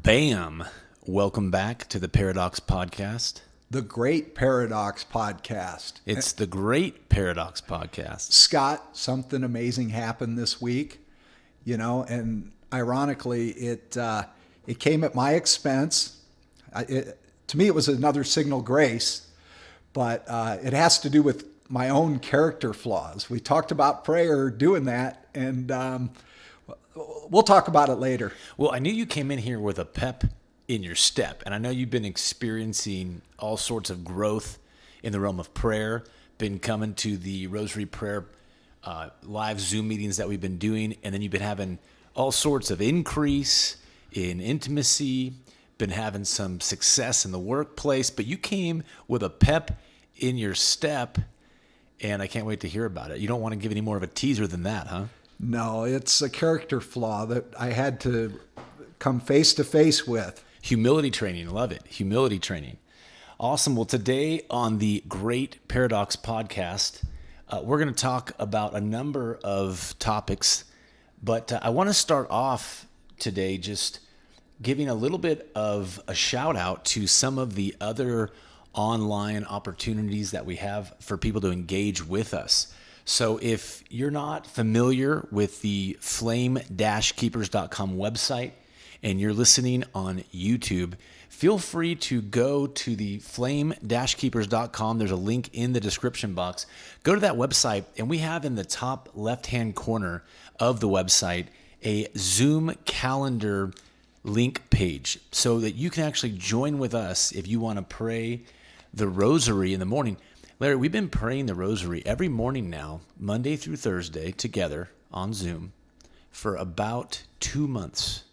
Bam! Welcome back to the Paradox Podcast. The Great Paradox Podcast. It's the Great Paradox Podcast. Scott, something amazing happened this week, and ironically, it came at my expense. To me, it was another signal grace, but it has to do with my own character flaws. We talked about prayer, doing that, and we'll talk about it later. Well, I knew you came in here with a pep in your step, and I know you've been experiencing all sorts of growth in the realm of prayer, been coming to the Rosary Prayer live Zoom meetings that we've been doing, and then you've been having all sorts of increase in intimacy, been having some success in the workplace, but you came with a pep in your step, and I can't wait to hear about it. You don't want to give any more of a teaser than that, huh? No, it's a character flaw that I had to come face to face with. Humility training. Love it. Humility training. Awesome. Well, today on the Great Paradox Podcast, we're going to talk about a number of topics, but I want to start off today just giving a little bit of a shout out to some of the other online opportunities that we have for people to engage with us. So if you're not familiar with the flame-keepers.com website and you're listening on YouTube, feel free to go to the flame-keepers.com. There's a link in the description box. Go to that website, and we have in the top left-hand corner of the website a Zoom calendar link page so that you can actually join with us if you want to pray the rosary in the morning. Larry, we've been praying the rosary every morning now, Monday through Thursday, together on Zoom for about 2 months.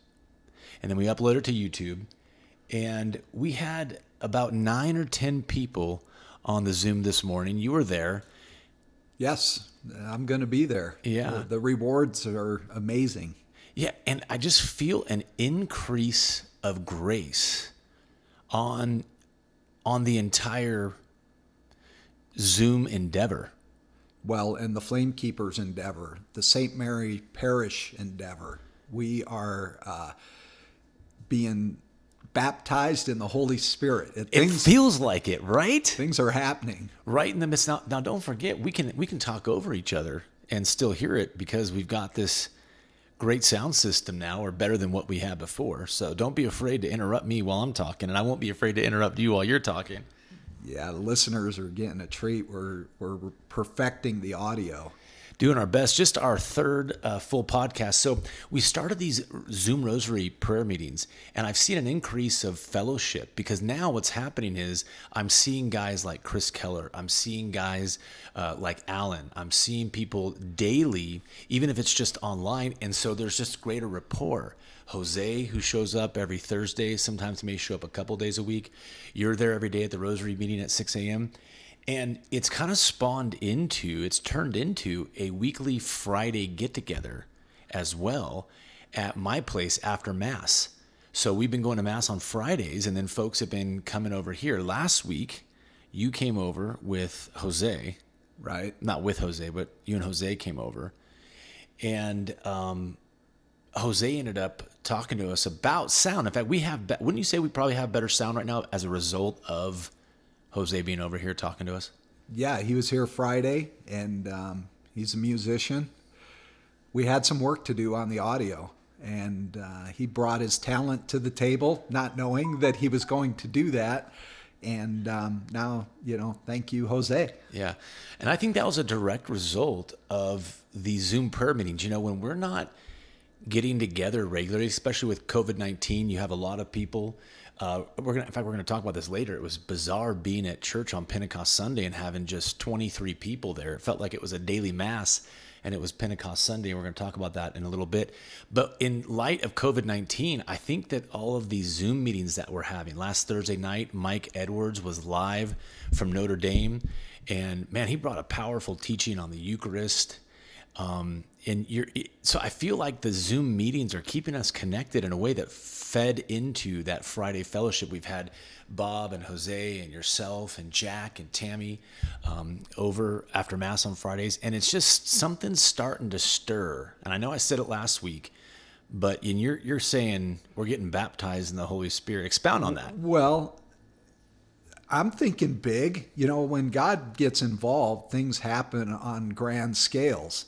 And then we upload it to YouTube. And we had about 9 or 10 people on the Zoom this morning. You were there. Yes, I'm going to be there. Yeah. The rewards are amazing. Yeah, and I just feel an increase of grace on the entire Zoom endeavor. Well, and the Flame Keepers endeavor, the St. Mary Parish endeavor. We are being baptized in the Holy Spirit. It feels like it, right? Things are happening. Right in the midst. Now don't forget, we can talk over each other and still hear it because we've got this great sound system now, or better than what we had before. So don't be afraid to interrupt me while I'm talking, and I won't be afraid to interrupt you while you're talking. Yeah, the listeners are getting a treat. We're perfecting the audio. Doing our best. Just our third full podcast. So we started these Zoom Rosary prayer meetings, and I've seen an increase of fellowship because now what's happening is I'm seeing guys like Chris Keller. I'm seeing guys like Alan. I'm seeing people daily, even if it's just online. And so there's just greater rapport. Jose, who shows up every Thursday, sometimes may show up a couple days a week. You're there every day at the Rosary meeting at 6 a.m. And it's kind of it's turned into a weekly Friday get-together as well at my place after Mass. So we've been going to Mass on Fridays, and then folks have been coming over here. Last week, you came over with Jose. Right. Not with Jose, but you and Jose came over. And Jose ended up talking to us about sound. In fact, wouldn't you say we probably have better sound right now as a result of Jose being over here talking to us? Yeah, he was here Friday, and he's a musician. We had some work to do on the audio, and he brought his talent to the table, not knowing that he was going to do that. And now, thank you, Jose. Yeah, and I think that was a direct result of the Zoom prayer meetings. When we're not getting together regularly, especially with COVID-19, you have a lot of people. We're going to talk about this later. It was bizarre being at church on Pentecost Sunday and having just 23 people there. It felt like it was a daily mass, and it was Pentecost Sunday. And we're going to talk about that in a little bit. But in light of COVID-19, I think that all of these Zoom meetings that we're having, last Thursday night, Mike Edwards was live from Notre Dame, and man, he brought a powerful teaching on the Eucharist. So I feel like the Zoom meetings are keeping us connected in a way that fed into that Friday fellowship. We've had Bob and Jose and yourself and Jack and Tammy over after Mass on Fridays, and it's just something starting to stir. And I know I said it last week, But you're saying we're getting baptized in the Holy Spirit. Expound on that. Well, I'm thinking big. You know, when God gets involved, things happen on grand scales.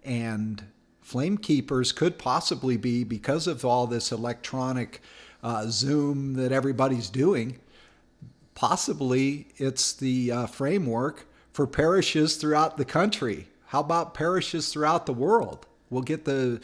And flame keepers could possibly be, because of all this electronic Zoom that everybody's doing, possibly it's the framework for parishes throughout the country. How about parishes throughout the world? We'll get the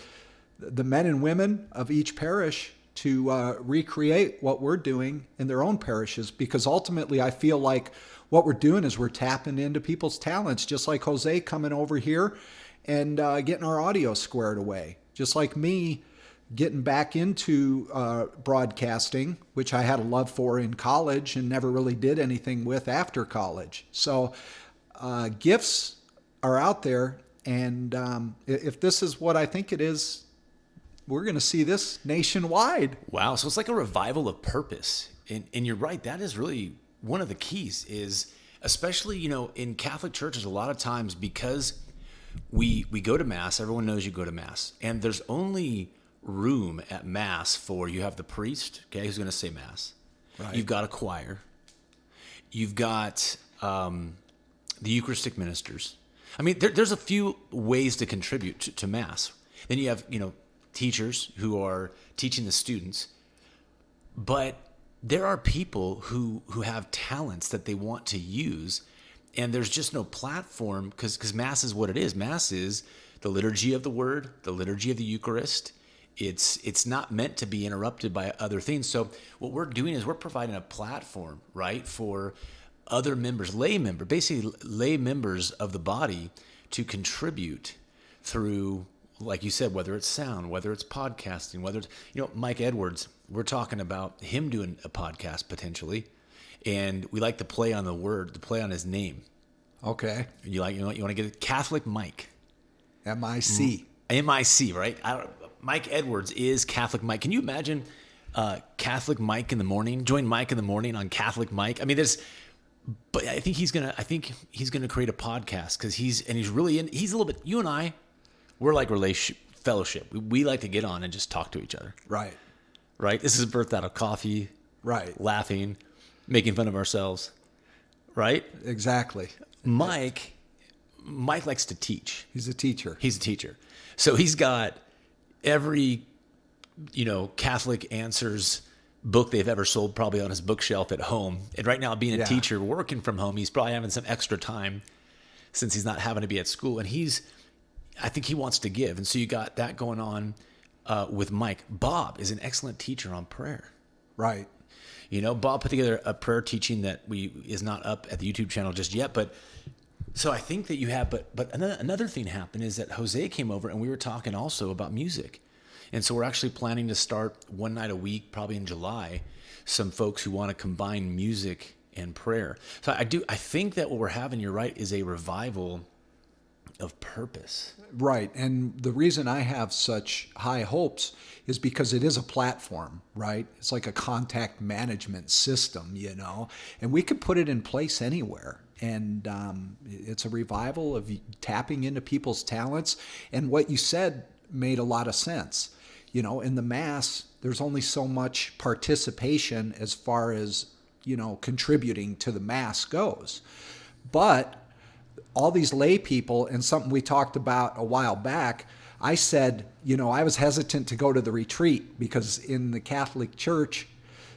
men and women of each parish to recreate what we're doing in their own parishes, because ultimately I feel like what we're doing is we're tapping into people's talents, just like Jose coming over here and getting our audio squared away, just like me getting back into broadcasting, which I had a love for in college and never really did anything with after college. So gifts are out there, and if this is what I think it is, we're going to see this nationwide. Wow. So it's like a revival of purpose. And you're right. That is really one of the keys is, especially, you know, in Catholic churches, a lot of times because we go to Mass, everyone knows you go to Mass, and there's only room at Mass for, you have the priest, okay, who's going to say Mass. Right. You've got a choir. You've got the Eucharistic ministers. I mean, there's a few ways to contribute to Mass. Then you have, you know, teachers who are teaching the students. But there are people who have talents that they want to use, and there's just no platform because Mass is what it is. Mass is the liturgy of the Word, the liturgy of the Eucharist. It's not meant to be interrupted by other things. So what we're doing is we're providing a platform, right, for other members, basically lay members of the body to contribute through, like you said, whether it's sound, whether it's podcasting, whether it's, you know, Mike Edwards, we're talking about him doing a podcast potentially. And we like to play on the word, to play on his name. Okay. You want to get it? Catholic Mike. M-I-C. M-I-C, right? Mike Edwards is Catholic Mike. Can you imagine Catholic Mike in the morning? Join Mike in the morning on Catholic Mike. I mean, but I think he's gonna create a podcast because he's really he's a little bit, you and I, we're like fellowship. We like to get on and just talk to each other. Right. Right. This is birthed out of coffee. Right. Laughing, making fun of ourselves. Right. Exactly. Mike likes to teach. He's a teacher. So he's got every, you know, Catholic Answers book they've ever sold probably on his bookshelf at home. And right now, being a teacher, working from home, he's probably having some extra time since he's not having to be at school. And I think he wants to give. And so you got that going on with Mike. Bob is an excellent teacher on prayer. Right. You know, Bob put together a prayer teaching that is not up at the YouTube channel just yet. But so I think that you have, but another thing happened is that Jose came over and we were talking also about music. And so we're actually planning to start one night a week, probably in July, some folks who want to combine music and prayer. So I think that what we're having, you're right, is a revival of purpose. Right. And the reason I have such high hopes is because it is a platform, right? It's like a contact management system, you know, and we could put it in place anywhere. And it's a revival of tapping into people's talents. And what you said made a lot of sense. You know, in the Mass, there's only so much participation as far as, you know, contributing to the Mass goes. But all these lay people, and something we talked about a while back, I said, you know, I was hesitant to go to the retreat because in the Catholic Church,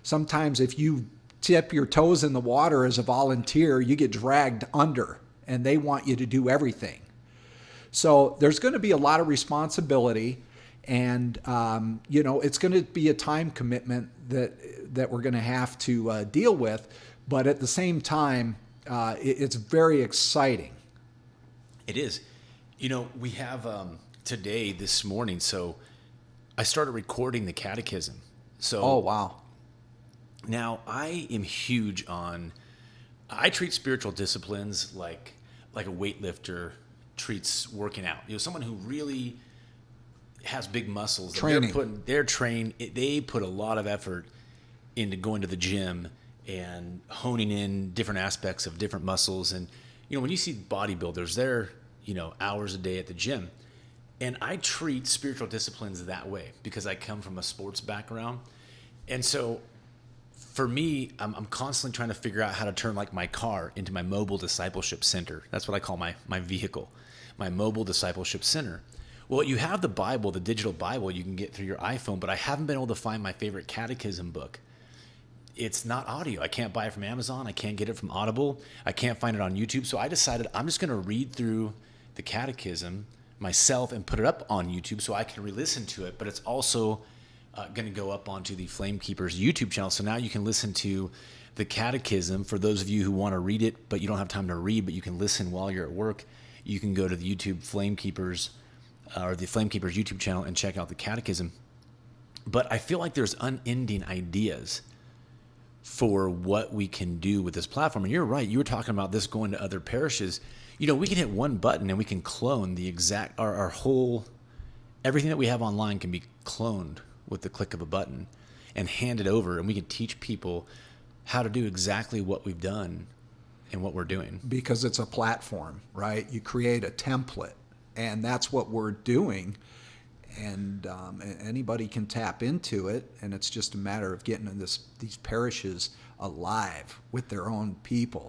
sometimes if you tip your toes in the water as a volunteer, you get dragged under and they want you to do everything. So there's going to be a lot of responsibility, and you know, it's going to be a time commitment that we're going to have to deal with. But at the same time, it's very exciting. It is. You know, we have today, this morning, so I started recording the catechism. So, oh, wow. Now, I am huge I treat spiritual disciplines like a weightlifter treats working out. You know, someone who really has big muscles. Training. They're trained. They put a lot of effort into going to the gym and honing in different aspects of different muscles. And, you know, when you see bodybuilders, they're, you know, hours a day at the gym. And I treat spiritual disciplines that way because I come from a sports background. And so for me, I'm constantly trying to figure out how to turn like my car into my mobile discipleship center. That's what I call my vehicle, my mobile discipleship center. Well, you have the Bible, the digital Bible you can get through your iPhone, but I haven't been able to find my favorite catechism book. It's not audio. I can't buy it from Amazon. I can't get it from Audible. I can't find it on YouTube. So I decided I'm just going to read through the catechism myself and put it up on YouTube so I can re-listen to it. But it's also going to go up onto the Flame Keepers YouTube channel. So now you can listen to the catechism. For those of you who want to read it, but you don't have time to read, but you can listen while you're at work, you can go to the YouTube Flame Keepers or the Flame Keepers YouTube channel and check out the catechism. But I feel like there's unending ideas for what we can do with this platform. And you're right. You were talking about this going to other parishes. You know, we can hit one button and we can clone the exact, our whole, everything that we have online can be cloned with the click of a button and hand it over. And we can teach people how to do exactly what we've done and what we're doing. Because it's a platform, right? You create a template, and that's what we're doing. And anybody can tap into it, and it's just a matter of getting these parishes alive with their own people.